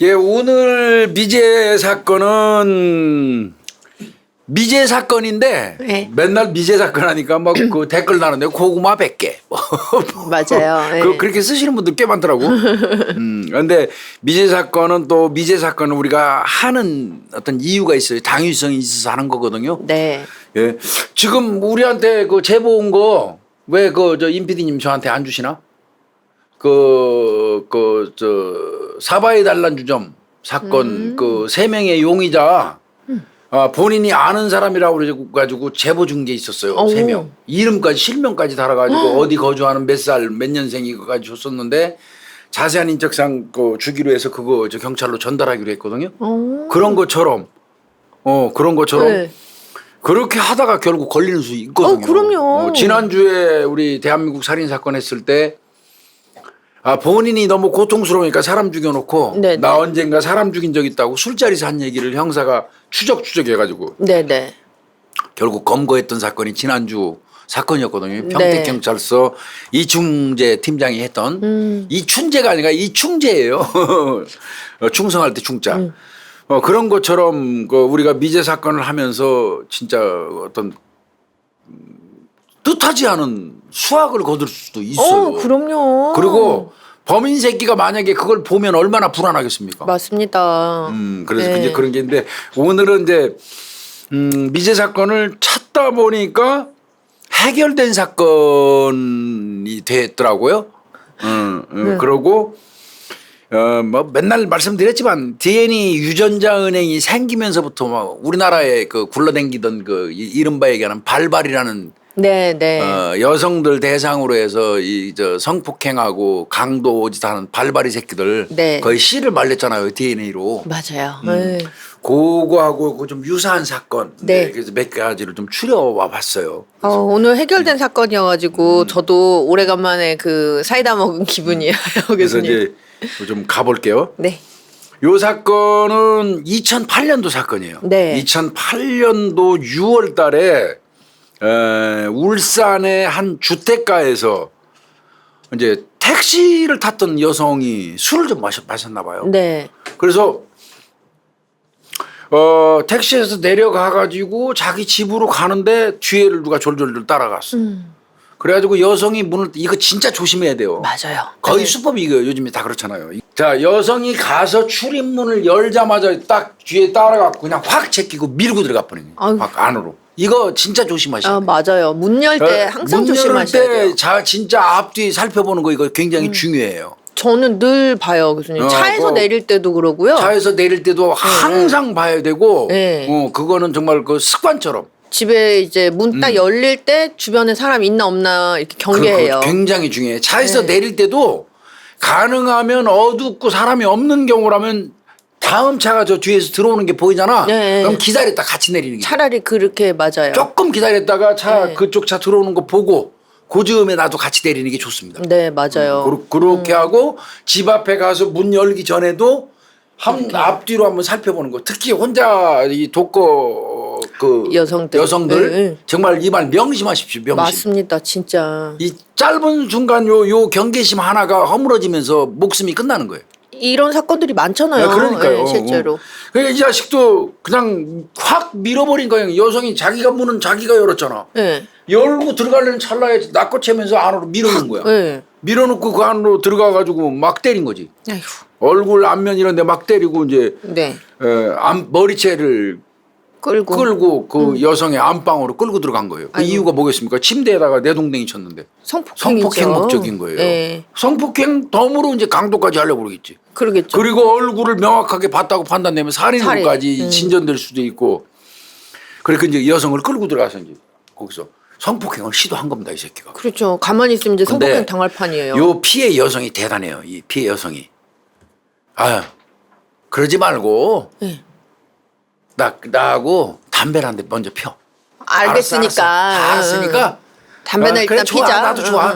예, 오늘 미제 사건은 미제 사건인데 네. 맨날 미제 사건 하니까 막 그 댓글 나는데 고구마 100개. 맞아요. 네. 그렇게 쓰시는 분들 꽤 많더라고. 그런데 미제 사건은 또 미제 사건은 우리가 하는 어떤 이유가 있어요. 당위성이 있어서 하는 거거든요. 네. 예. 지금 우리한테 그 제보 온 거 왜 그 저 임 PD님 저한테 안 주시나? 사바이 단란 주점 사건 그 3명의 용의자 본인이 아는 사람이라고 그래가지고 제보 준 게 있었어요. 오. 3명. 이름까지 실명까지 달아가지고 어디 거주하는 몇 살 몇 년생이 그까지 줬었는데 자세한 인적사항 주기로 해서 그거 저 경찰로 전달하기로 했거든요. 오. 그런 것처럼 네. 그렇게 하다가 결국 걸리는 수 있거든요. 그럼요. 지난주에 우리 대한민국 살인 사건 했을 때 본인이 너무 고통스러우니까 사람 죽여놓고 네네. 나 언젠가 사람 죽인 적 있다고 술자리에서 한 얘기를 형사가 추적해가지고 네네. 결국 검거했던 사건이 지난주 사건이었거든요. 네. 평택경찰서 이충재 팀장이 했던 이춘재가 아니라 이충재예요. 충성할 때 충자. 그런 것처럼 우리가 미제 사건을 하면서 진짜 어떤 뜻하지 않은 수학을 거둘 수도 있어요. 그럼요. 그리고 범인 새끼가 만약에 그걸 보면 얼마나 불안하겠습니까? 맞습니다. 그래서 네. 이제 그런 게 있는데 오늘은 이제 미제 사건을 찾다 보니까 해결된 사건이 됐더라고요. 그러고 뭐 맨날 말씀드렸지만 DNA 유전자 은행이 생기면서부터 막 우리나라에 그 굴러댕기던 그 이른바 얘기하는 발발이라는 네네. 여성들 대상으로 해서 저 성폭행하고 강도 오짓하는 발발이 새끼들 네. 거의 씨를 말렸잖아요 DNA로. 맞아요. 네. 그거하고 좀 유사한 사건. 네. 그래서 몇 가지를 좀 추려와 봤어요. 오늘 해결된 사건이어가지고 저도 오래간만에 그 사이다 먹은 기분이에요. 그래서 교수님. 이제 좀 가볼게요. 네. 요 사건은 2008년도 사건이에요. 네. 2008년도 6월 달에 울산의 한 주택가에서 이제 택시를 탔던 여성이 술을 좀 마셨나 봐요. 네. 그래서 택시에서 내려가 가지고 자기 집으로 가는데 뒤에를 누가 졸졸 따라갔어. 그래가지고 여성이 문을 이거 진짜 조심해야 돼요. 맞아요. 거의 네. 수법이 이거 요즘에 다 그렇잖아요. 자, 여성이 가서 출입문을 열자마자 딱 뒤에 따라가고 그냥 확 제끼고 밀고 들어가 버린 거예요. 아유. 막 안으로. 이거 진짜 조심하셔야 돼요. 맞아요. 문 열 때 항상 문 열을 조심하셔야 돼요. 때 진짜 앞뒤 살펴보는 거 이거 굉장히 중요해요. 저는 늘 봐요, 교수님. 차에서 내릴 때도 그러고요. 차에서 내릴 때도 항상 봐야 되고, 네. 그거는 정말 그 습관처럼. 집에 이제 문 딱 열릴 때 주변에 사람 있나 없나 이렇게 경계해요. 그거 굉장히 중요해. 차에서 내릴 때도 가능하면 어둡고 사람이 없는 경우라면 다음 차가 저 뒤에서 들어오는 게 보이잖아. 네. 그럼 기다렸다 같이 내리는 게. 차라리 그렇게 맞아요. 조금 기다렸다가 차 네. 그쪽 차 들어오는 거 보고 그 즈음에 나도 같이 내리는 게 좋습니다. 네, 맞아요. 그렇게 하고 집 앞에 가서 문 열기 전에도 앞뒤로 한번 살펴보는 거. 특히 혼자 이 독거 여성들 네. 정말 이 말 명심하십시오. 명심. 맞습니다, 진짜. 이 짧은 순간 요 경계심 하나가 허물어지면서 목숨이 끝나는 거예요. 이런 사건들이 많잖아요. 그러니까요. 네, 실제로. 그러니까 이 자식도 그냥 확 밀어버린 거예요. 여성이 자기가 문은 자기가 열었잖아. 네. 열고 들어가려는 찰나에 낚고채면서 안으로 밀어놓은 거야. 네. 밀어놓고 그 안으로 들어가가지고 막 때린 거지. 아휴. 얼굴 앞면 이런 데 막 때리고 이제 네. 머리채를 끌고 그 여성의 안방으로 끌고 들어간 거예요. 그 아이고. 이유가 뭐겠습니까? 침대에다가 내동댕이 쳤는데. 성폭행이죠. 성폭행 목적인 거예요. 네. 성폭행 덤으로 이제 강도까지 하려고 그러겠지. 그러겠죠. 그리고 얼굴을 명확하게 봤다고 판단되면 살인으로까지 진전될 수도 있고. 그러니까 이제 여성을 끌고 들어가서 이제 거기서 성폭행을 시도한 겁니다, 이 새끼가. 그렇죠. 가만히 있으면 이제 근데 성폭행 당할 판이에요. 요 피해 여성이 대단해요. 이 피해 여성이. 그러지 말고 네. 나하고 담배를 한 대 먼저 펴. 알겠으니까. 알았으니까. 담배나 그래, 일단 좋아. 피자. 나도 좋아.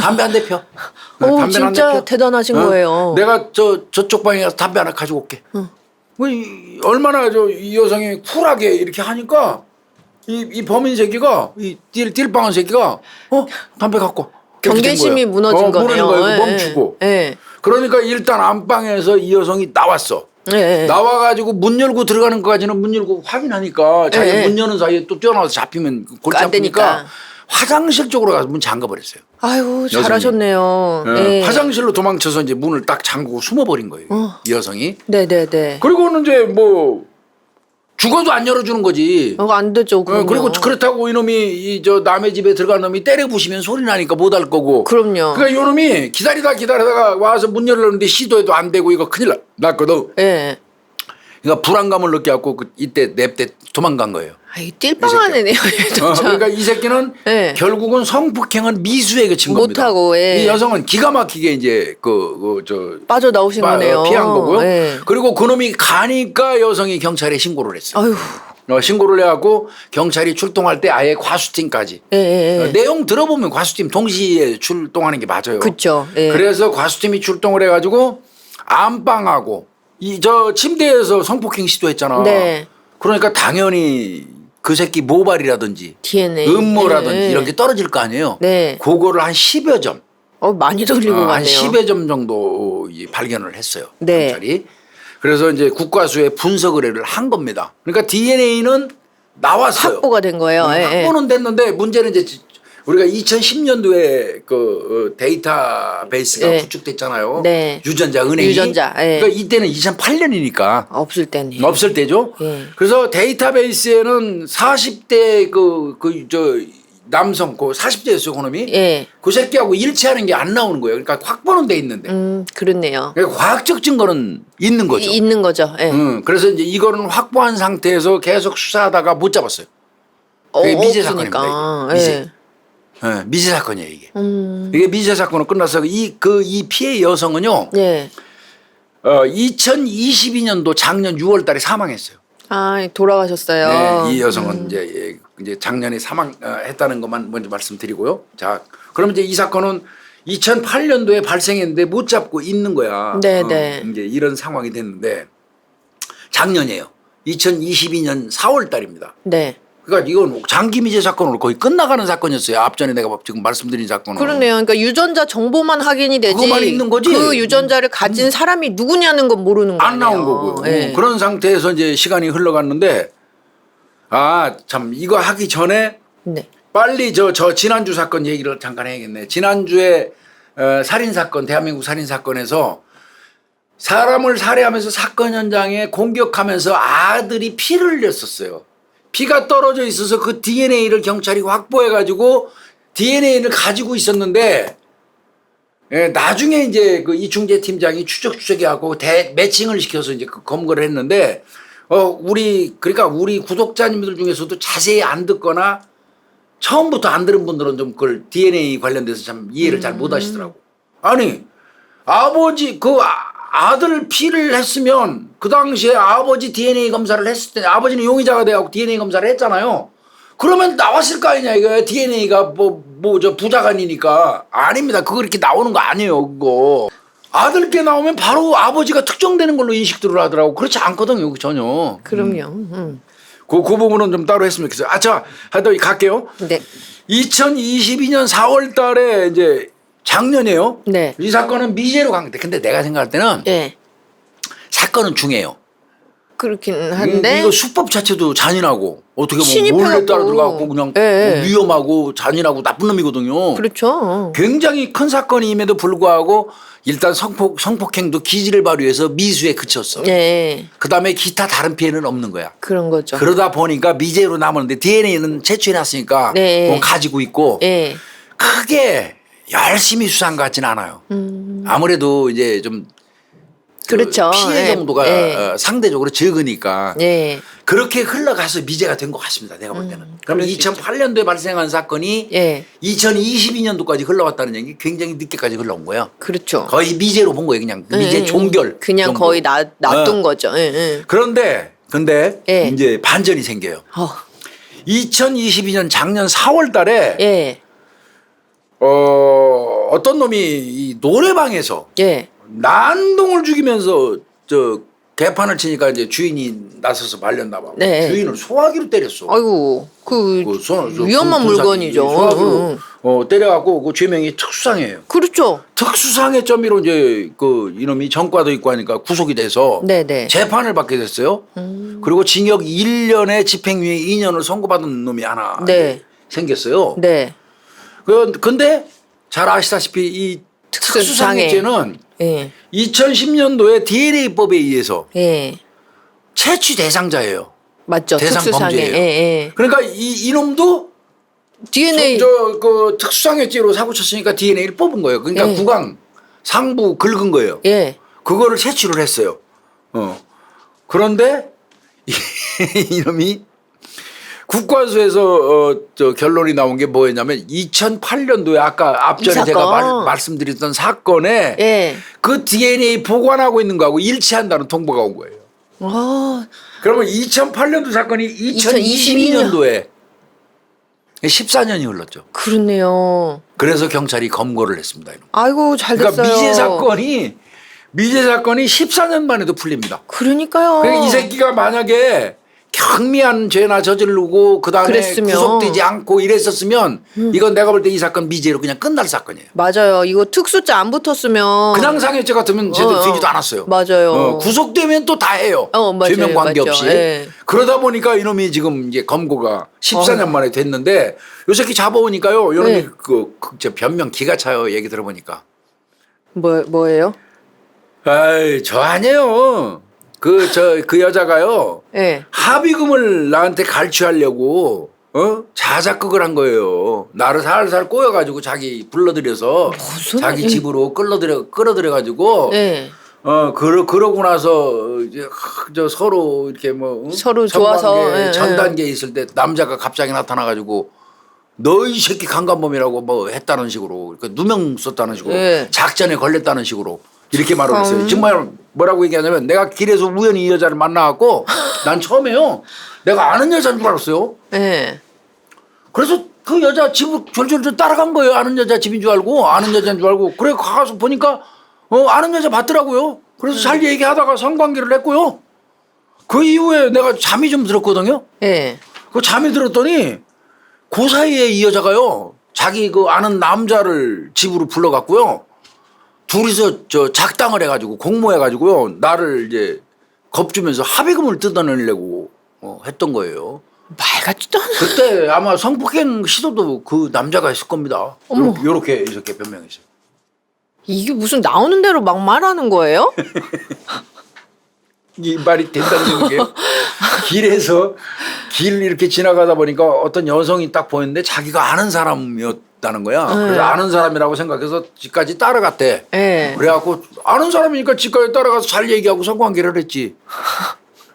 담배 한 대 펴. 오, 담배 한대 진짜 펴. 대단하신 거예요. 내가 저쪽 방에 가서 담배 하나 가지고 올게. 얼마나 이 여성이 쿨하게 이렇게 하니까 이 범인 새끼가 이 띨빵한 새끼가 담배 갖고 와. 경계심이 무너진 거네요. 무너진 거예요. 예, 멈추고. 예. 그러니까 일단 안방에서 이 여성이 나왔어. 예. 나와가지고 문 열고 들어가는 것까지는 문 열고 확인하니까 자기 예. 문 여는 사이에 또 뛰어나와서 잡히면 골치 안 아프니까 되니까. 화장실 쪽으로 가서 문 잠가버렸어요. 아유 잘하셨네요. 예. 예. 화장실로 도망쳐서 이제 문을 딱 잠그고 숨어버린 거예요. 이 여성이. 네네네. 그리고는 이제 뭐 죽어도 안 열어주는 거지. 안 되죠. 그럼요. 그리고 그렇다고 이놈이 이 저 남의 집에 들어간 놈이 때려 부시면 소리 나니까 못 할 거고. 그럼요. 그러니까 이놈이 기다리다가 와서 문 열려는데 시도해도 안 되고 이거 큰일 났거든. 예. 그러니까 불안감을 느껴갖고 이때 냅대 도망간 거예요. 아이 띨빵한 애네요. 그러니까 이 새끼는 예. 결국은 성폭행은 미수에 그친 겁니다. 못하고, 예. 이 여성은 기가 막히게 이제 빠져나오신 거네요. 피한 거고요. 예. 그리고 그놈이 가니까 여성이 경찰에 신고를 했어요. 아유. 신고를 해갖고 경찰이 출동할 때 아예 과수팀까지. 예. 내용 들어보면 과수팀 동시에 출동하는 게 맞아요. 그렇죠. 예. 그래서 과수팀이 출동을 해가지고 안방하고 이 저 침대에서 성폭행 시도했잖아. 네. 그러니까 당연히 그 새끼 모발이라든지 DNA. 음모라든지 예. 이런 게 떨어질 거 아니에요. 네. 그거를 한 10여 점. 많이 돌리고 한 가네요. 10여 점 정도 발견을 했어요. 네. 경찰이. 그래서 이제 국과수에 분석 의뢰를 한 겁니다. 그러니까 DNA는 나왔어요. 확보가 된 거예요. 예. 확보는 됐는데 문제는 이제 우리가 2010년도에 그 데이터베이스가 네. 구축됐잖아요. 네. 유전자 은행이. 유전자, 예. 그러니까 이때는 2008년이니까 없을 때는. 없을 때죠. 예. 그래서 데이터베이스에는 40대 저 남성 그 40대였어요, 그놈이. 예. 그 새끼하고 일치하는 게 안 나오는 거예요. 그러니까 확보는 돼 있는데. 그렇네요. 그러니까 과학적 증거는 있는 거죠. 있는 거죠. 예. 그래서 이제 이거는 확보한 상태에서 계속 수사하다가 못 잡았어요. 그게 미제 사건입니다. 없으니까. 이게. 미제. 예. 미제 사건이에요, 이게. 이게 미제 사건으로 끝나서 이 피해 여성은요. 예. 2022년도 작년 6월 달에 사망했어요. 돌아가셨어요. 네, 이 여성은 이제 작년에 사망했다는 것만 먼저 말씀드리고요. 자, 그럼 이제 이 사건은 2008년도에 발생했는데 못 잡고 있는 거야. 네. 이제 이런 상황이 됐는데 작년이에요. 2022년 4월 달입니다. 네. 그러니까 이건 장기 미제 사건으로 거의 끝나가는 사건이었어요. 앞전에 내가 지금 말씀드린 사건은. 그러네요. 그러니까 유전자 정보만 확인이 되지. 그거만 있는 거지. 그 유전자를 가진 사람이 누구냐는 건 모르는 거예요. 안 나온 거고요. 예. 그런 상태에서 이제 시간이 흘러갔는데 참 이거 하기 전에 네. 빨리 저 지난주 사건 얘기를 잠깐 해야겠네. 지난주에 살인 사건, 대한민국 살인 사건에서 사람을 살해하면서 사건 현장에 공격하면서 아들이 피를 흘렸었어요. 피가 떨어져 있어서 그 DNA를 경찰이 확보해 가지고 DNA를 가지고 있었는데 나중에 이제 그 이충재 팀장이 추적하고 매칭을 시켜서 이제 그 검거를 했는데 그러니까 우리 구독자님들 중에서도 자세히 안 듣거나 처음부터 안 들은 분들은 좀 그걸 DNA 관련돼서 참 이해를 잘 못 하시더라고. 아니, 아버지, 아들 피를 했으면 그 당시에 아버지 DNA 검사를 했을 때 아버지는 용의자가 돼갖고 DNA 검사를 했잖아요. 그러면 나왔을 거 아니냐, 이거. DNA가 저 부자간이니까. 아닙니다. 그거 이렇게 나오는 거 아니에요, 그거. 아들께 나오면 바로 아버지가 특정되는 걸로 인식들을 하더라고. 그렇지 않거든요, 전혀. 그럼요. 그 부분은 좀 따로 했으면 좋겠어요. 하여튼 갈게요. 네. 2022년 4월 달에 이제 작년이에요. 네. 이 사건은 미제로 간 건데, 근데 내가 생각할 때는 예. 사건은 중요해요. 그렇긴 한데. 이거 수법 자체도 잔인하고 어떻게 보면 신입해갖고. 몰래 따라 들어가고 그냥 예. 위험하고 잔인하고 나쁜 놈이거든요. 그렇죠. 굉장히 큰 사건임에도 불구하고 일단 성폭행도 기지를 발휘해서 미수에 그쳤어. 예. 그다음에 기타 다른 피해는 없는 거야. 그런 거죠. 그러다 보니까 미제로 남았는데 DNA는 채취해놨으니까 네. 그건 가지고 있고 예. 크게 열심히 수사한 것 같지는 않아요. 아무래도 이제 좀 그렇죠. 피해 예. 정도가 예. 상대적으로 적으니까 예. 그렇게 흘러가서 미제가 된 것 같습니다. 내가 볼 때는. 그러면 그럴 수 2008년도에 발생한 사건이 예. 2022년도까지 흘러갔다는 얘기 굉장히 늦게까지 흘러온 거예요. 그렇죠. 거의 미제로 본 거예요. 그냥 미제 예. 종결. 그냥 정도. 거의 놔둔 거죠. 예. 그런데 예. 이제 반전이 생겨요. 2022년 작년 4월 달에 예. 어떤 놈이 이 노래방에서 예. 난동을 죽이면서 개판을 치니까 이제 주인이 나서서 말렸나 봐. 네. 주인을 소화기로 때렸어. 아이고, 위험한 군사기 물건이죠. 소화기로 때려갖고 그 죄명이 특수상해예요. 그렇죠. 특수상해 혐의로 이제 그 이놈이 전과도 있고 하니까 구속이 돼서 네네. 재판을 받게 됐어요. 그리고 징역 1년에 집행유예 2년을 선고받은 놈이 하나 네. 생겼어요. 네. 근데 잘 아시다시피 이 특수상해. 특수상해죄는 예. 2010년도에 DNA법에 의해서 예. 채취 대상자예요. 맞죠. 대상 특수상해. 범죄예요. 예, 예. 그러니까 이놈도 DNA 그 특수상해죄로 사고 쳤으니까 DNA를 뽑은 거예요. 그러니까 예. 구강 상부 긁은 거예요. 예. 그거를 채취를 했어요. 그런데 이놈이 국과수에서 결론이 나온 게 뭐였냐면 2008년도에 아까 앞전에 이 제가 사건. 말씀드렸던 사건에 예. 그 DNA 보관하고 있는 거하고 일치한다는 통보가 온 거예요. 아, 그러면 2008년도 사건이 2022년도에 14년이 흘렀죠. 그렇네요. 그래서 경찰이 검거를 했습니다. 이놈. 아이고 잘 됐어요. 그러니까 미제 사건이 14년 만에도 풀립니다. 그러니까요. 그러니까 이 새끼가 만약에 경미한 죄나 저지르고 그다음에 그랬으면. 구속되지 않고 이랬었으면 이건 내가 볼 때 이 사건 미제로 그냥 끝날 사건이에요. 맞아요. 이거 특수자 안 붙었으면 그냥 상해죄 같으면 제대로 되지도 않았어요. 맞아요. 구속되면 또 다 해요. 맞아요. 죄명 관계없이. 맞죠. 예. 그러다 보니까 이놈이 지금 이제 검거가 14년 만에 됐는데 요 새끼 잡아오니까요. 이놈이 네. 저 변명 기가 차요. 얘기 들어보니까. 뭐예요? 아이 저 아니에요. 그 여자가요. 예. 합의금을 나한테 갈취하려고 자작극을 한 거예요. 나를 살살 꼬여가지고 자기 불러들여서 무슨 자기 집으로 끌어들여가지고 예. 그러고 나서 이제 저 서로 이렇게 뭐 서로 성관계 좋아서, 예, 전 단계에 있을 때 남자가 갑자기 나타나가지고 너 이 새끼 강간범이라고 뭐 했다는 식으로 그러니까 누명 썼다는 식으로 예. 작전에 걸렸다는 식으로 이렇게 말을 했어요. 정말 뭐라고 얘기하냐면 내가 길에서 우연히 이 여자를 만나갖고 난 처음에요. 내가 아는 여자인 줄 알았어요. 예. 그래서 그 여자 집을 졸졸 따라간 거예요. 아는 여자 집인 줄 알고 아는 여자인 줄 알고 그래 가서 보니까 아는 여자 봤더라고요. 그래서 잘 얘기하다가 성관계를 했고요. 그 이후에 내가 잠이 좀 들었거든요. 예. 그 잠이 들었더니 그 사이에 이 여자가요. 자기 그 아는 남자를 집으로 불러갔고요. 둘이서 저 작당을 해가지고 공모해가지고요. 나를 이제 겁주면서 합의금을 뜯어내려고 했던 거예요. 말 같지도 않아. 그때 아마 성폭행 시도도 그 남자가 했을 겁니다. 어머. 요렇게 이렇게 변명했어요. 이게 무슨 나오는 대로 막 말하는 거예요? 이 말이 된다는 게 길에서 길 이렇게 지나가다 보니까 어떤 여성이 딱 보였는데 자기가 아는 사람이었다는 거야. 그래서 아는 사람이라고 생각해서 집까지 따라갔대. 예. 그래갖고 아는 사람이니까 집까지 따라가서 잘 얘기하고 성관계를 했지.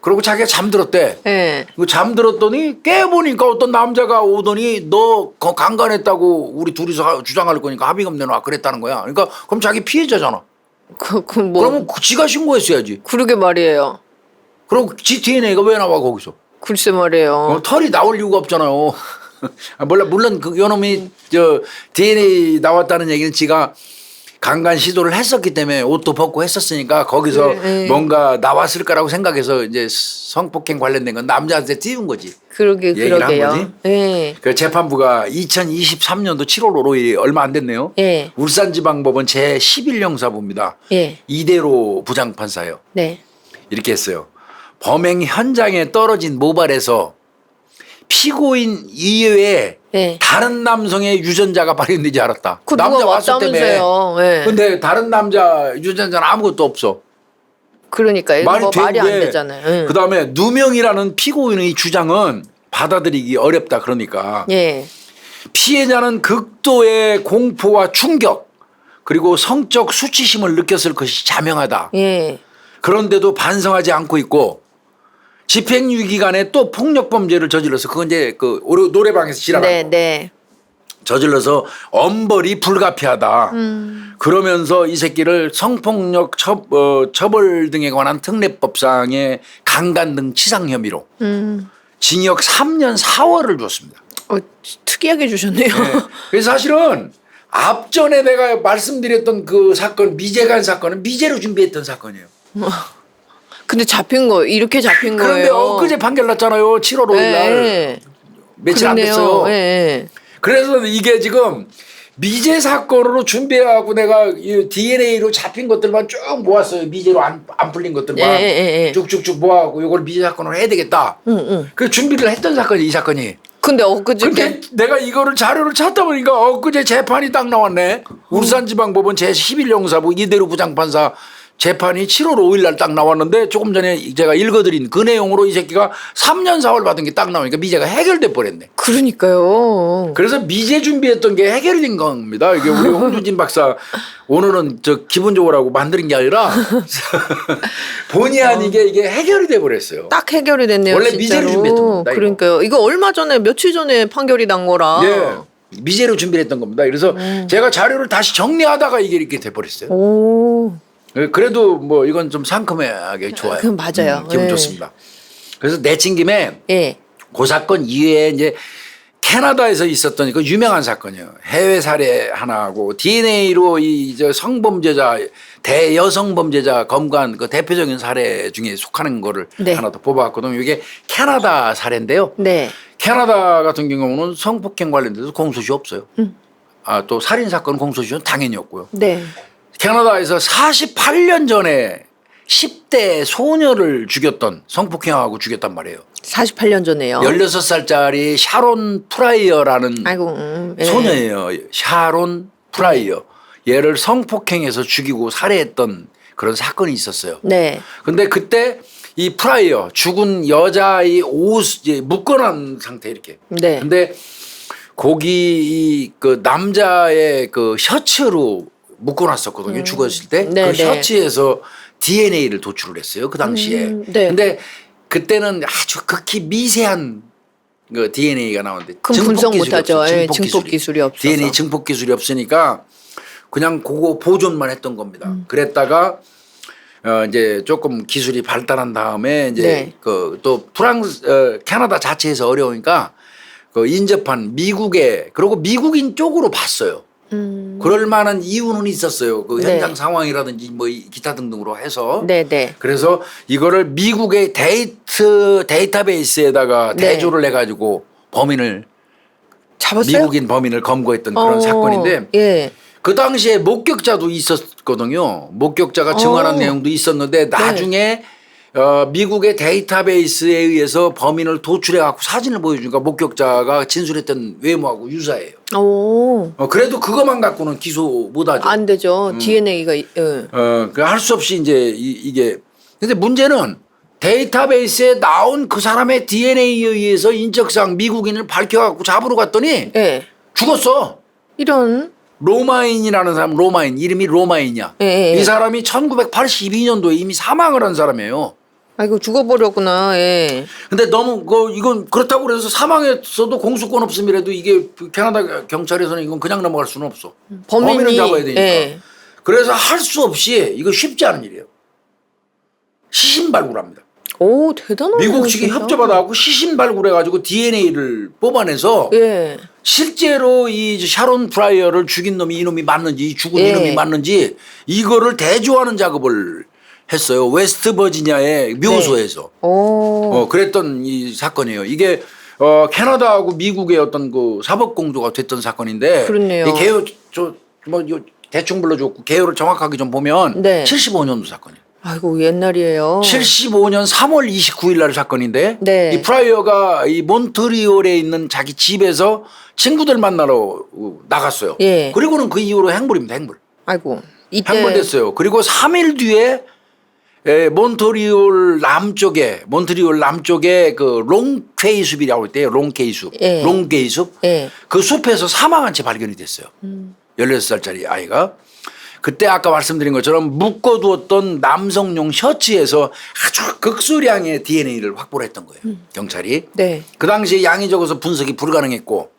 그리고 자기가 잠들었대. 예. 그 잠들었더니 깨보니까 어떤 남자가 오더니 너 강간했다고 우리 둘이서 주장할 거니까 합의금 내놔 그랬다는 거야. 그러니까 그럼 자기 피해자잖아. 뭐 그러면 지가 신고했어야지. 그러게 말이에요. 그럼 지 DNA가 왜 나와 거기서? 글쎄 말이에요. 털이 나올 이유가 없잖아요. 물론 그 요놈이 저 DNA 나왔다는 얘기는 지가 강간 시도를 했었기 때문에 옷도 벗고 했었으니까 거기서 네. 뭔가 나왔을 거라고 생각해서 이제 성폭행 관련된 건 남자한테 띄운 거지. 얘기를 한 그러게요. 거지? 예. 그 재판부가 2023년도 7월 5일이 얼마 안 됐네요. 예. 울산지방법원 제11형사부입니다. 예. 이대로 부장판사예요. 네. 이렇게 했어요. 범행 현장에 떨어진 모발에서 피고인 이외에 예. 다른 남성의 유전자가 발견되지 않았다. 그 남자 누가 왔을 때문에. 왔다면서요. 예. 근데 다른 남자 유전자는 아무것도 없어. 그러니까 이거 말이 말이 안 되는데 되잖아요. 예. 그다음에 누명이라는 피고인의 주장은 받아들이기 어렵다. 그러니까 예. 피해자는 극도의 공포와 충격 그리고 성적 수치심을 느꼈을 것이 자명하다. 예. 그런데도 반성하지 않고 있고 집행유예 기간에 또 폭력범죄를 저질러서 그건 이제 그 노래방에서 지랄한 네, 거. 네. 저질러서 엄벌이 불가피하다. 그러면서 이 새끼를 성폭력 처벌 등에 관한 특례법상의 강간 등 치상 혐의로 징역 3년 4월을 줬습니다. 특이하게 주셨네요. 네. 그래서 사실은 앞전에 내가 말씀드렸던 그 사건 미제간 사건은 미제로 준비했던 사건이에요. 근데 잡힌 거 이렇게 잡힌 그런데 거예요. 엊그제 판결 났잖아요. 7월 5일 날. 예. 며칠 안 그러네요. 됐어요. 예. 그래서 이게 지금 미제 사건으로 준비하고 내가 이 DNA로 잡힌 것들만 쭉 모았어요. 미제로 안 풀린 것들만 쭉쭉쭉 모아갖고 이걸 미제 사건으로 해야 되겠다. 그 준비를 했던 사건이 이 사건이. 근데 엊그저께 근데 내가 이거를 자료를 찾다 보니까 엊그제 재판이 딱 나왔네. 울산지방법원 제11형사부 이대로 부장판사 재판이 7월 5일 날 딱 나왔는데 조금 전에 제가 읽어드린 그 내용으로 이 새끼가 3년 4월 받은 게 딱 나오니까 미제가 해결돼 버렸네. 그러니까요. 그래서 미제 준비했던 게 해결이 된 겁니다. 이게 우리 홍준진 박사 오늘은 저 기분 좋으라고 만드는 게 아니라 본의 아니게 이게 해결이 돼 버렸어요. 딱 해결이 됐네요. 원래 진짜로. 미제로 준비했던 겁니다, 이거. 그러니까요. 이거 얼마 전에 며칠 전에 판결이 난 거라. 예. 미제로 준비했던 겁니다. 그래서 제가 자료를 다시 정리하다가 이게 이렇게 돼 버렸어요. 오. 그래도 뭐 이건 좀 상큼하게 좋아요. 그건 맞아요. 기분 예. 좋습니다. 그래서 내친 김에 예. 그 사건 이외에 이제 캐나다에서 있었던 그 유명한 사건이에요. 해외 사례 하나하고 DNA로 이 성범죄자 대여성범죄자 검거한 그 대표적인 사례 중에 속하는 거를 네. 하나 더 뽑아왔거든요. 이게 캐나다 사례인데요. 네. 캐나다 같은 경우는 성폭행 관련돼서 공소시효 없어요. 또 살인 사건 공소시효는 당연히 없고요. 네. 캐나다에서 48년 전에 10대 소녀를 죽였던 성폭행하고 죽였단 말이에요. 48년 전에요. 16살짜리 샤론 프라이어라는 아이고. 예. 소녀예요. 샤론 프라이어. 얘를 성폭행해서 죽이고 살해했던 그런 사건이 있었어요. 네. 근데 그때 이 프라이어 죽은 여자의 옷 묶어놓은 상태 이렇게. 네. 근데 거기 그 남자의 그 셔츠로 묶어놨었거든요. 죽었을 때. 네, 그 네. 셔츠에서 DNA를 도출을 했어요. 그 당시에. 네. 근데 그때는 아주 극히 미세한 그 DNA가 나오는데 그럼 분석 못하죠. 예, 증폭 기술이. 기술이 없어서. DNA 증폭 기술이 없으니까 그냥 그거 보존만 했던 겁니다. 그랬다가 이제 조금 기술이 발달한 다음에 이제 네. 그 또 캐나다 자체에서 어려우니까 그 인접한 미국에 그리고 미국인 쪽으로 봤어요. 그럴 만한 이유는 있었어요. 그 네. 현장 상황이라든지 뭐 기타 등등으로 해서. 네네. 그래서 이거를 미국의 데이터베이스에다가 네. 대조를 해가지고 범인을 잡았어요? 미국인 범인을 검거했던 그런 사건인데 예. 그 당시에 목격자도 있었거든요. 목격자가 증언한 내용도 있었는데 나중에 미국의 데이터베이스에 의해서 범인을 도출해 갖고 사진을 보여주니까 목격자가 진술했던 외모하고 유사해요. 오. 그래도 그것만 갖고는 기소 못하죠. 안 되죠. DNA가. 예. 할 수 없이 이제 이게 근데 문제는 데이터베이스에 나온 그 사람의 DNA에 의해서 인적사항 미국인을 밝혀갖고 잡으러 갔더니 예. 죽었어. 이런. 로마인이라는 사람 로마인 이름이 로마인이야. 예. 이 사람이 1982년도에 이미 사망을 한 사람이에요. 아이고 죽어버렸구나. 예. 근데 너무 이건 그렇다고 그래서 사망했어도 공소권 없음이라도 이게 캐나다 경찰에서는 이건 그냥 넘어갈 수는 없어. 범인을 잡아야 되니까. 예. 그래서 할 수 없이 이거 쉽지 않은 일이에요. 시신 발굴합니다. 오 대단하네. 미국 측이 진짜. 협조받아갖고 시신 발굴해가지고 DNA를 뽑아내서 예. 실제로 이 샤론 프라이어를 죽인 놈이 이놈이 맞는지 이 죽은 예. 이놈이 맞는지 이거를 대조하는 작업을 했어요. 웨스트 버지니아의 묘소에서. 오. 그랬던 이 사건이에요. 이게 캐나다하고 미국의 어떤 그 사법 공조가 됐던 사건인데 그렇네요. 이 개요 대충 불러줬고 개요를 정확하게 좀 보면 네. 75년도 사건이에요. 아이고 옛날이에요. 75년 3월 29일 날 사건인데 네. 이 프라이어가 이 몬트리올에 있는 자기 집에서 친구들 만나러 나갔어요. 예. 그리고는 그 이후로 행불입니다. 행불. 아이고 이때 행불됐어요. 그리고 3일 뒤에 몬트리올 남쪽에 그 롱케이 숲이라고 했대요. 롱케이 숲. 예. 롱케이 숲. 예. 그 숲에서 사망한 채 발견이 됐어요. 16살짜리 아이가. 그때 아까 말씀드린 것처럼 묶어두었던 남성용 셔츠에서 아주 극소량의 DNA를 확보를 했던 거예요. 경찰이. 네. 그 당시에 양이 적어서 분석이 불가능했고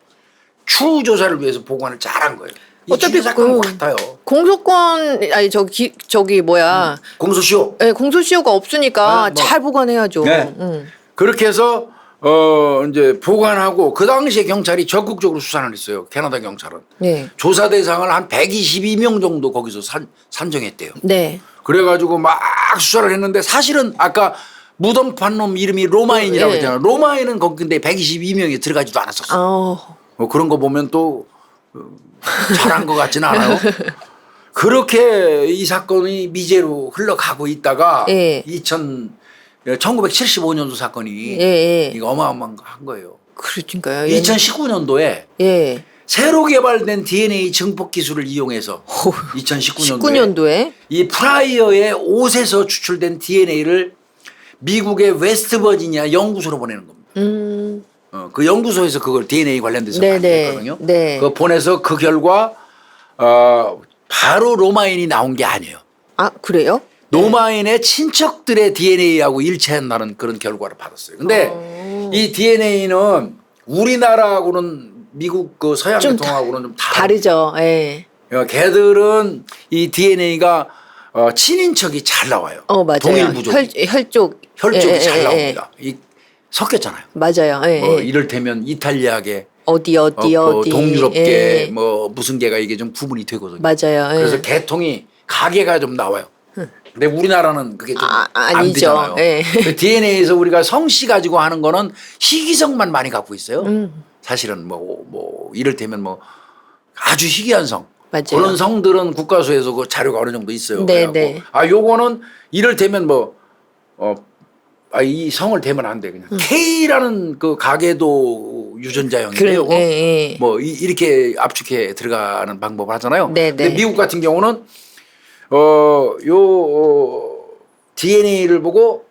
추후 조사를 위해서 보관을 잘한 거예요. 어차피 사건 같아요. 공소권 아니 저기 뭐야 공소시효. 예, 공소시효가 없으니까 뭐. 잘 보관해야죠. 네. 그렇게 해서 이제 보관하고 그 당시에 경찰이 적극적으로 수사를 했어요. 캐나다 경찰은. 네. 조사 대상을 한 122명 정도 거기서 산정했대요. 네. 그래가지고 막 수사를 했는데 사실은 아까 무덤 판놈 이름이 로마인이라고 예. 했잖아요. 로마인은 거기 근데 122명이 들어가지도 않았었어. 그런 거 보면 또 잘한 것 같지는 않아요. 그렇게 이 사건이 미제로 흘러가고 있다가 예. 1975년도 사건이 예. 이거 어마어마한 거예요. 그러니까요. 2019년도에 예. 새로 개발된 DNA 증폭 기술을 이용해서 2019년도에 19년도에 이 프라이어의 옷에서 추출된 DNA를 미국의 웨스트버지니아 연구소로 보내는 겁니다. 그 연구소에서 그걸 DNA 관련돼서 네네. 발견했거든요. 네. 그거 보내서 그 결과 바로 로마인이 나온 게 아니에요. 아, 그래요? 로마인의 친척들의 DNA하고 일치한다는 그런 결과를 받았어요. 근데 이 DNA는 우리나라하고는 미국 그 서양 좀 계통하고는 좀 다르죠. 예. 걔들은 이 DNA가 친인척이 잘 나와요. 맞아요. 동일 부족. 혈쪽. 혈족이 예, 잘 예, 나옵니다. 이 섞였잖아요. 맞아요. 예, 뭐 예. 이를테면 이탈리아계, 어디. 동유럽계, 예. 뭐 무슨 계가 이게 좀 구분이 되거든요. 맞아요. 예. 그래서 계통이 가계가 좀 나와요. 근데 우리나라는 그게 좀 안 아니죠. 되잖아요. 예. DNA에서 우리가 성씨 가지고 하는 거는 희귀성만 많이 갖고 있어요. 사실은 뭐 이를테면 뭐 아주 희귀한 성. 맞아요. 그런 성들은 국가수에서 그 자료가 어느 정도 있어요. 네, 그래갖고 네. 요거는 이를테면 이 성을 대면 안 돼. 그냥 K라는 그 가계도 유전자형인데요. 예. 뭐 이렇게 압축해 들어가는 방법을 하잖아요. 네, 근데 네. 미국 같은 경우는 DNA를 보고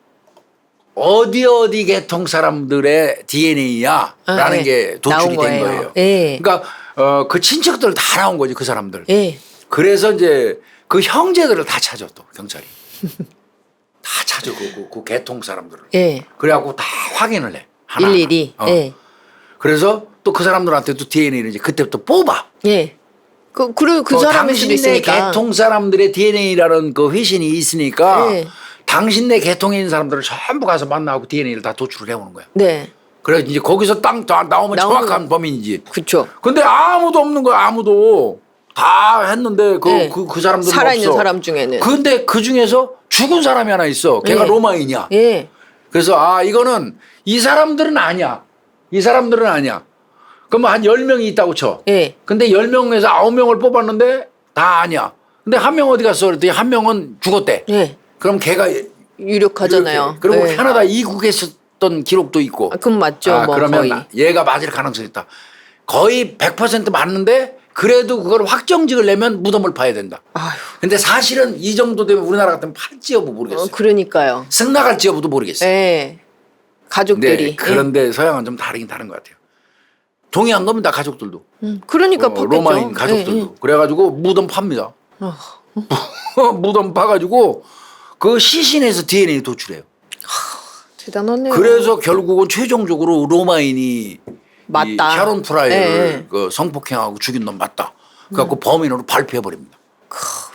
어디 계통 사람들의 DNA야라는 네. 게 도출이 나온 된 거예요. 거예요. 예. 그러니까 그 친척들 다 나온 거지 그 사람들. 예. 그래서 이제 그 형제들을 다 찾아 또 경찰이 다 찾아 그 계통 사람들을. 예. 그래갖고 다 확인을 해. 하나. 일일이. 예. 그래서 또 그 사람들한테도 DNA를 이제 그때부터 뽑아. 예. 그 사람일 수도 당신네 있으니까. 계통 사람들의 DNA라는 그 회신이 있으니까 예. 당신네 계통에 있는 사람들을 전부 가서 만나고 DNA를 다 도출을 해오는 거야. 네. 그래서 이제 거기서 땅 나오면 정확한 범인이지. 그렇죠. 근데 아무도 없는 거야. 아무도 다 했는데 네. 그 사람들은 살아있는 없어. 사람 중에는. 근데 그 중에서 죽은 사람이 하나 있어. 걔가 네. 로마인이야. 예. 그래서 이거는 이 사람들은 아니야. 이 사람들은 아니야. 그러면 한 10명이 있다고 쳐. 예. 근데 10명에서 9명을 뽑았는데 다 아니야. 근데 한 명 어디 갔어? 그랬더니 한 명은 죽었대. 예. 그럼 걔가 유력하잖아요. 이렇게. 그리고 예. 캐나다 이국에 있었던 기록도 있고. 그럼 맞죠. 뭐 그러면 거의. 얘가 맞을 가능성이 있다. 거의 100% 맞는데 그래도 그걸 확정직을 내면 무덤을 파야 된다. 아휴. 근데 사실은 이 정도 되면 우리나라 같으면 팔지 여부 모르겠어요. 그러니까요. 승낙할지 여부도 모르겠어요. 예. 가족들이. 그런데 서양은 좀 다르긴 다른 것 같아요. 동의한 겁니다. 가족들도. 그러니까 팠겠죠. 로마인 가족들도. 예, 예. 그래가지고 무덤 팝니다. 무덤 파가지고 그 시신에서 DNA 도출해요. 대단하네요. 그래서 결국은 최종적으로 로마인이 맞다. 이 샤론 프라이를 예. 그 성폭행하고 죽인 놈 맞다. 그래갖고 범인으로 발표해 버립니다.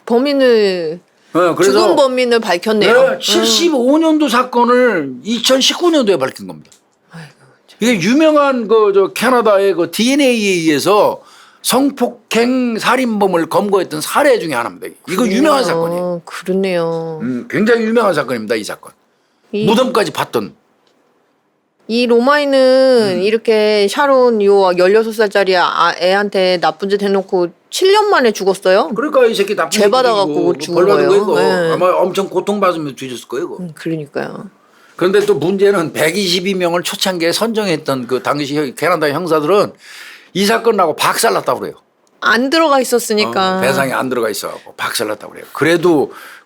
범인을 그래서 죽은 범인을 밝혔네요. 75년도 사건을 2019년도에 밝힌 겁니다. 이게 유명한 저 캐나다의 그 DNA에 의해서 성폭행 살인범을 검거했던 사례 중에 하나입니다. 이거 유명한 사건이에요. 그러네요. 굉장히 유명한 사건입니다. 이 사건. 무덤까지 봤던. 이 로마인은 이렇게 샤론 요 16살짜리 애한테 나쁜 짓 해놓고 7년 만에 죽었어요. 그러니까 이 새끼 나쁜 죄 받아갖고 죽은 벌 받은 거예요. 거 이거. 네. 아마 엄청 고통받으면서 뒤졌을 거예요. 이거. 그러니까요. 그런데 또 문제는 122명을 초창기에 선정했던 그 당시 캐나다 형사들은 이 사건 나고 박살났다고 그래요. 안 들어가 있었으니까. 배상이 안 들어가 있어갖고 박살났다고 그래요.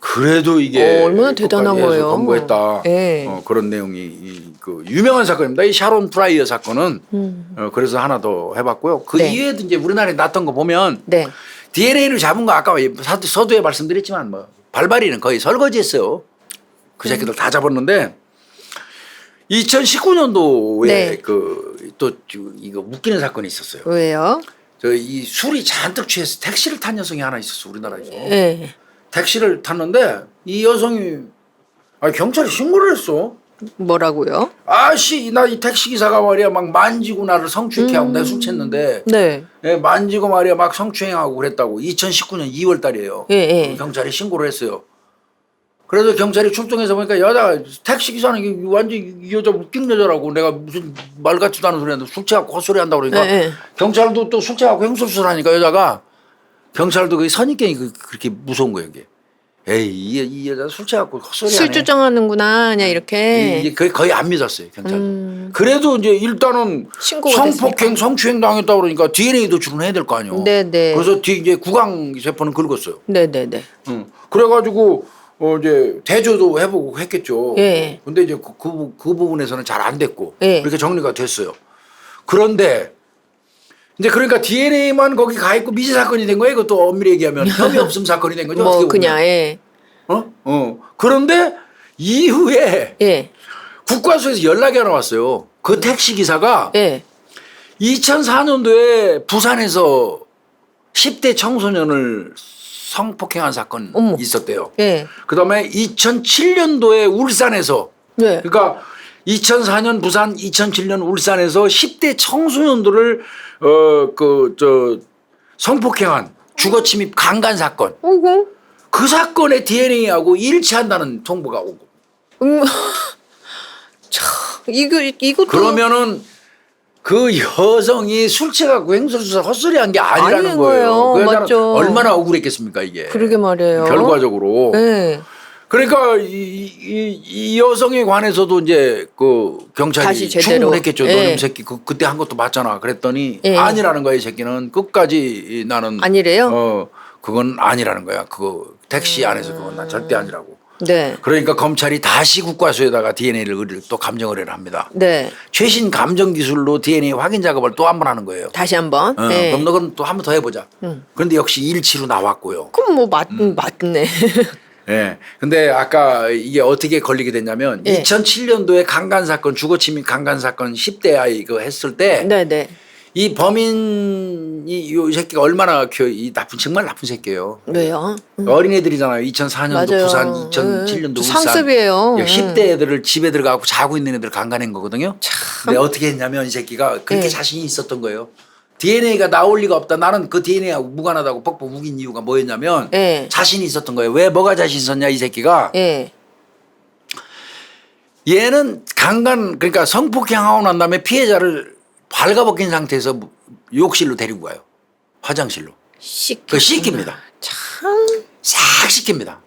그래도 이게 얼마나 대단한 국가에서 거예요. 검거했다. 네. 그런 내용이 그 유명한 사건입니다. 이 샤론 프라이어 사건은 그래서 하나 더 해봤고요. 그 네. 이외에도 이제 우리나라에 났던 거 보면 네. DNA를 잡은 거 아까 서두에 말씀드렸지만 뭐 발발이는 거의 설거지했어요. 그 새끼들 다 잡았는데 2019년도에 네. 또 이거 웃기는 사건이 있었어요. 왜요? 이 술이 잔뜩 취해서 택시를 탄 여성이 하나 있었어 우리나라에서. 네. 택시를 탔는데 이 여성이 경찰에 신고를 했어. 뭐라고요? 아씨 나 이 택시 기사가 말이야 막 만지고 나를 성추행하고 내가 술 챘는데 네. 만지고 말이야 막 성추행하고 그랬다고 2019년 2월 달이에요. 예, 예. 경찰에 신고를 했어요. 그래서 경찰이 출동해서 보니까 여자 택시 기사는 이게 완전 이 여자 웃긴 여자라고 내가 무슨 말 같지도 않은 소리 하는데 술 취하고 헛소리 한다고 그러니까 네. 경찰도 또 술 취하고 횡설수설 하니까 여자가 경찰도 그 선입견이 그렇게 무서운 거예요 이게. 에이 이 여자 술 취하고 헛소리 술 하네. 주정하는구나 그냥 이렇게. 이게 거의 안 믿었어요 경찰. 그래도 이제 일단은 신고가 성폭행, 됐으니까. 성추행 당했다 그러니까 DNA도 출원해야 될 거 아니에요. 네네. 그래서 이제 구강 세포는 긁었어요. 네네네. 그래가지고 이제 대조도 해보고 했겠죠. 예. 근데 이제 그 부분에서는 잘 안 됐고 예. 그렇게 정리가 됐어요. 그런데 이제 그러니까 DNA만 거기 가 있고 미제 사건이 된 거예요. 그것도 엄밀히 얘기하면 혐의 없음 사건이 된 거죠. 뭐 어떻게 보면. 그냥 예. 그런데 이후에 예. 국과수에서 연락이 하나 왔어요. 그 택시 기사가 예. 2004년도에 부산에서 10대 청소년을 성폭행한 사건 어머. 있었대요. 예. 그다음에 2007년도에 울산에서 예. 그러니까 2004년 부산, 2007년 울산에서 10대 청소년들을 성폭행한 주거 침입 강간 사건. 어이구. 그 사건의 DNA하고 일치한다는 통보가 오고. 참 이것도 그러면은 그 여성이 술 취해갖고 횡설수설 헛소리한 게 아니라는 아닌 거예요. 거예요. 그 여자는 맞죠. 얼마나 억울했겠습니까 이게. 그러게 말이에요. 결과적으로. 예. 그러니까 이 여성에 관해서도 이제 그 경찰이 다시 제대로. 추궁을 했겠죠. 예. 너는 새끼 그때 한 것도 맞잖아. 그랬더니 예. 아니라는 거야 이 새끼는 끝까지 나는 아니래요? 그건 아니라는 거야. 그거 택시 안에서 그건 난 절대 아니라고. 네. 그러니까 검찰이 다시 국과수에다가 DNA를 또 감정 의뢰를 합니다. 네. 최신 감정 기술로 DNA 확인 작업을 또 한 번 하는 거예요. 다시 한번. 네. 그럼 너는 또 한 번 더 해보자. 그런데 역시 일치로 나왔고요. 그럼 뭐 맞네. 예. 근데 아까 이게 어떻게 걸리게 됐냐면 예. 2007년도에 강간 사건, 주거침입 강간 사건 10대 아이 그 했을 때 이 네네. 범인이 이 새끼가 얼마나 이 정말 나쁜 새끼예요. 왜요? 어린애들이잖아요. 2004년도 맞아요. 부산, 2007년도 울산. 상습이에요. 10대 애들을 집에 들어가고 자고 있는 애들 강간한 거거든요. 근데 어떻게 했냐면 이 새끼가 그렇게 예. 자신이 있었던 거예요. DNA가 나올 리가 없다. 나는 그 DNA하고 무관하다고 뻑뻑 우긴 이유가 뭐였냐면 예. 자신이 있었던 거예요. 왜 뭐가 자신 있었냐 이 새끼가. 예. 얘는 강간 그러니까 성폭행하고 난 다음에 피해자를 발가벗긴 상태에서 욕실로 데리고 가요. 화장실로. 그 씻깁니다. 참. 싹 씻깁니다.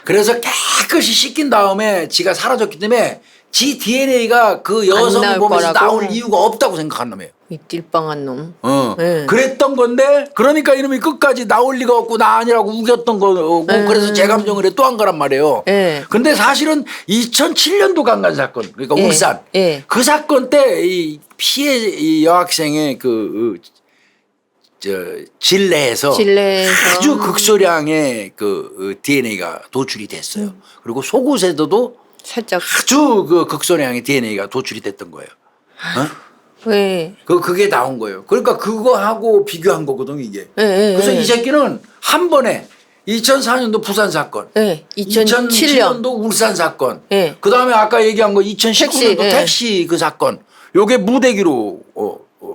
그래서 깨끗이 씻긴 다음에 지가 사라졌기 때문에 지 DNA가 그 여성을 나올 보면서 거라고? 나올 이유가 없다고 생각한 놈이에요. 이 띨빵한 놈. 네. 그랬던 건데 그러니까 이놈이 끝까지 나올 리가 없고 나 아니라고 우겼던 거고 그래서 재감정을 해 또 한 거란 말이에요. 네. 근데 사실은 2007년도 강간 사건 그러니까 예. 울산 예. 그 사건 때 이 피해 이 여학생의 질내에서 아주 극소량의 그 DNA가 도출이 됐어요. 그리고 속옷에도 살짝. 아주 그 극소량의 DNA가 도출이 됐던 거예요. 왜? 그게 나온 거예요. 그러니까 그거하고 비교한 거거든요, 이게. 예, 예, 그래서 예. 이 새끼는 한 번에 2004년도 부산 사건, 예. 2007년. 2007년도 울산 사건, 예. 그 다음에 아까 얘기한 거 2019년도 택시, 예. 택시 그 사건, 요게 무대기로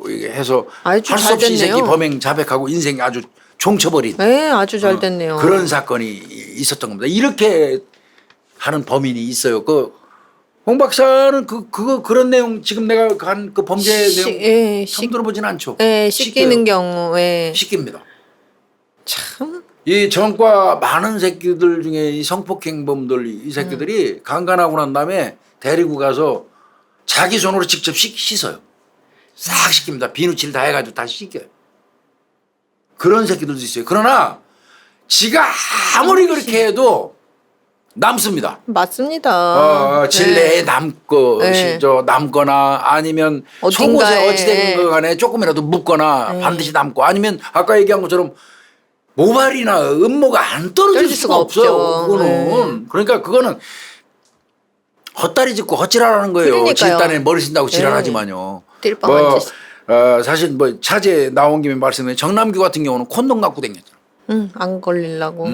이게 해서 아주 할 수 잘 없이 이 새끼 됐네요. 범행 자백하고 인생이 아주 종쳐버린 예, 아주 잘 됐네요. 그런 사건이 있었던 겁니다. 이렇게 하는 범인이 있어요. 홍 박사는 그런 내용 지금 내가 간 그 범죄 내용 예, 처음 들어보진 않죠. 예, 씻기는 경우에 씻깁니다. 참. 이 전과 많은 새끼들 중에 이 성폭행범들 이 새끼들이 강간하고 난 다음에 데리고 가서 자기 손으로 직접 씻어요. 싹 씻깁니다. 비누칠 다 해가지고 다 씻겨요. 그런 새끼들도 있어요. 그러나 지가 아무리 그렇게 해도 남습니다. 맞습니다. 질내에 남고 네. 남거나 아니면 어딘가에. 속옷에 어찌된 거 간에 조금이라도 묻거나 네. 반드시 남고 아니면 아까 얘기한 것처럼 모발이나 음모가 안 떨어질 수가 없어요. 없죠. 그거는 그러니까 그거는 헛다리 짚고 헛지랄하는 거예요. 그러니까요. 질단에 머리 쓴다고 지랄하지만요. 띨빵한 짓. 사실 뭐 차제 나온 김에 말씀드린 정남규 같은 경우는 콘돔 갖고 다녔잖아. 안 걸리려고.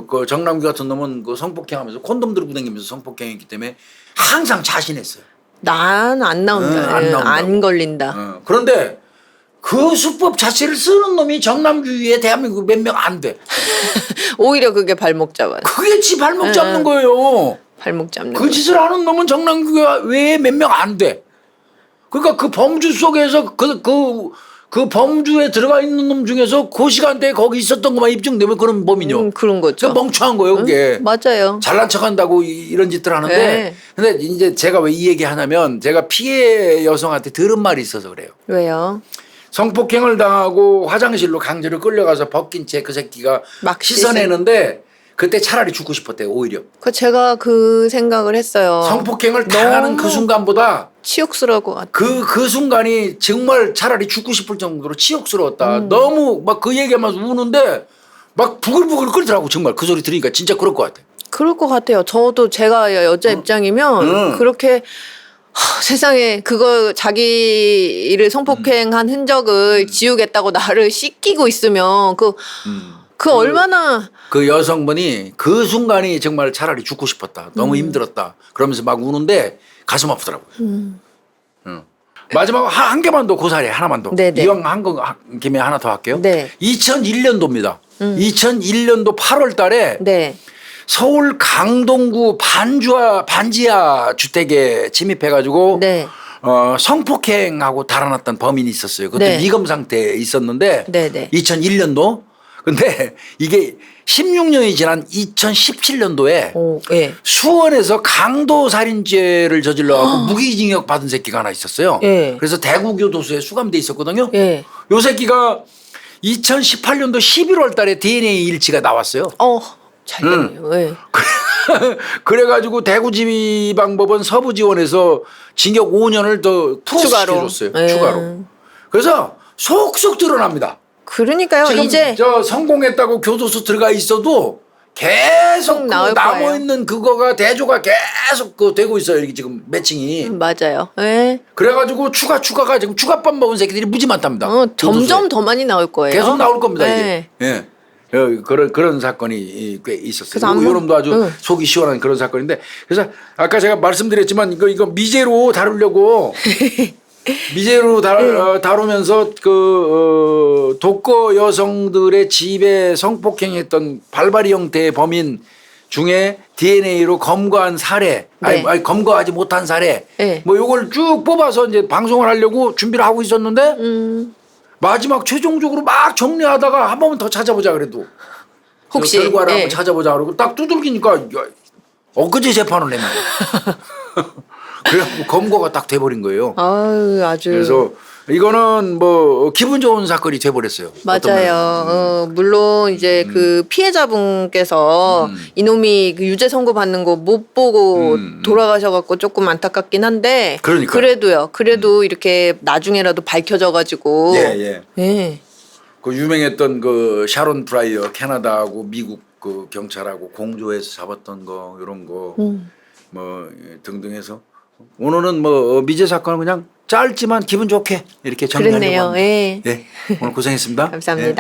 그 정남규 같은 놈은 그 성폭행하면서 콘돔 들고 다니면서 성폭행했기 때문에 항상 자신했어요. 난 안 나온다. 안 예, 나온다고. 안 걸린다. 그런데 그 수법 자체를 쓰는 놈이 정남규에 대한민국 몇 명 안 돼. 오히려 그게 발목 잡아요. 그게 지 발목 잡는 거예요. 발목 잡는 그 짓을 하는 놈은 정남규 외에 몇 명 안 돼. 그러니까 그 범주 속에서 그 범주에 들어가 있는 놈 중에서 그 시간대에 거기 있었던 것만 입증되면 그런 범인이요. 그런 거죠. 그러니까 멍청한 거예요, 그게. 맞아요. 잘난 척한다고 이런 짓들 하는데. 네. 근데 이제 제가 왜 이 얘기 하냐면 제가 피해 여성한테 들은 말이 있어서 그래요. 왜요? 성폭행을 당하고 화장실로 강제로 끌려가서 벗긴 채 그 새끼가 막 씻어내는데 그때 차라리 죽고 싶었대요, 오히려. 제가 그 생각을 했어요. 성폭행을 당하는 그 순간보다 치욕스러울 것 같아. 그 순간이 정말 차라리 죽고 싶을 정도로 치욕스러웠다. 너무 막 그 얘기하면서 우는데 막 부글부글 끓더라고, 정말. 그 소리 들으니까 진짜 그럴 것 같아. 그럴 것 같아요. 저도 제가 여자 입장이면 그렇게 세상에 그거 자기를 성폭행한 흔적을 지우겠다고 나를 씻기고 있으면 그 얼마나 그 여성분이 그 순간이 정말 차라리 죽고 싶었다. 너무 힘들었다. 그러면서 막 우는데 가슴 아프더라고요. 마지막 한 개만 더 고사리 하나만 더. 네네. 이왕 한 김에 하나 더 할게요. 네. 2001년도입니다. 2001년도 8월 달에 네. 서울 강동구 반지하 주택에 침입해가지고 네. 성폭행하고 달아났던 범인이 있었어요. 그때 네. 미검 상태에 있었는데 네네. 2001년도. 근데 이게 16년이 지난 2017년도에 예. 수원에서 강도살인죄를 저질러갖고 무기징역 받은 새끼가 하나 있었어요. 예. 그래서 대구교도소에 수감돼 있었거든요. 예. 요 새끼가 2018년도 11월 달에 DNA 일치가 나왔어요. 잘 됐네요. 예. 그래가지고 대구지방법원 서부지원에서 징역 5년을 더 투시켜줬어요. 예. 추가로. 그래서 속속 드러납니다. 그러니까요. 지금 이제 저 성공했다고 교도소 들어가 있어도 계속 나올 남아 있는 그거가 대조가 계속 되고 있어요. 이게 지금 매칭이. 맞아요. 예. 그래가지고 추가가 지금 추가밥 먹은 새끼들이 무지 많답니다. 점점 교도소에. 더 많이 나올 거예요. 계속 나올 겁니다. 네. 이게. 예. 그런 사건이 꽤 있었어요. 그래서 아마- 요놈도 아주 속이 시원한 그런 사건인데, 그래서 아까 제가 말씀드렸지만 이거 미제로 다루려고 미제로 다루면서 독거 여성들의 집에 성폭행했던 발발이 형태의 범인 중에 DNA로 검거한 사례, 네. 아니 검거하지 못한 사례, 네. 뭐 요걸 쭉 뽑아서 이제 방송을 하려고 준비를 하고 있었는데 마지막 최종적으로 막 정리하다가 한 번만 더 찾아보자 그래도 혹시 결과를 예. 한번 찾아보자 그러고 딱 두들기니까 엊그제 재판을 냈네. 그래갖고 검거가 딱 돼버린 거예요. 아유, 아주 그래서 이거는 뭐 기분 좋은 사건이 돼버렸어요. 어떤 면은. 맞아요. 물론 이제 그 피해자분께서 이놈이 그 유죄 선고 받는 거 못 보고 돌아가셔갖고 조금 안타깝긴 한데 그러니까요. 그래도요. 그래도 이렇게 나중에라도 밝혀져가지고 예. 예. 그 유명했던 그 샤론 프라이어 캐나다하고 미국 그 경찰하고 공조해서 잡았던 거 이런 거 뭐 등등해서 오늘은 뭐 미제 사건은 그냥 짧지만 기분 좋게 이렇게 정리하려고 그랬네요. 합니다. 예. 예. 오늘 고생했습니다. 감사합니다.